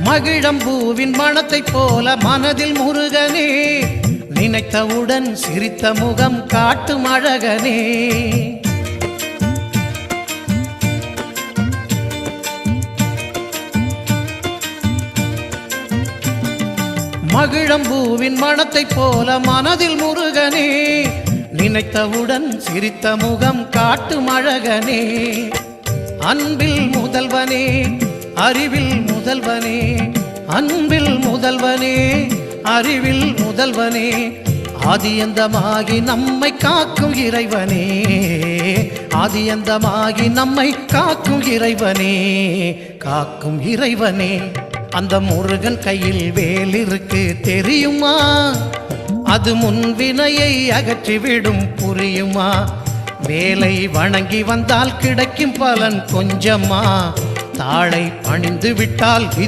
மகிழம்பூவின் மணத்தைப் போல மனதில் முருகனே, நினைத்தவுடன் சிரித்த முகம் காட்டும் அழகனே. மகிழம்பூவின் மணத்தைப் போல மனதில் முருகனே, நினைத்தவுடன் சிரித்த முகம் காட்டும் அழகனே. அன்பில் முதல்வனே, அறிவில் முதல்வனே, அன்பில் முதல்வனே, அறிவில் முதல்வனே, ஆதியந்தமாகி நம்மை காக்கும் இறைவனே, ஆதியந்தமாகி நம்மை காக்கும் இறைவனே, காக்கும் இறைவனே. அந்த முருகன் கையில் வேல் இருக்கு தெரியுமா? அது முன்வினையை அகற்றிவிடும் புரியுமா? வேலை வணங்கி வந்தால் கிடைக்கும் பலன் கொஞ்சமா? தாளை பணிந்து விட்டால் விதி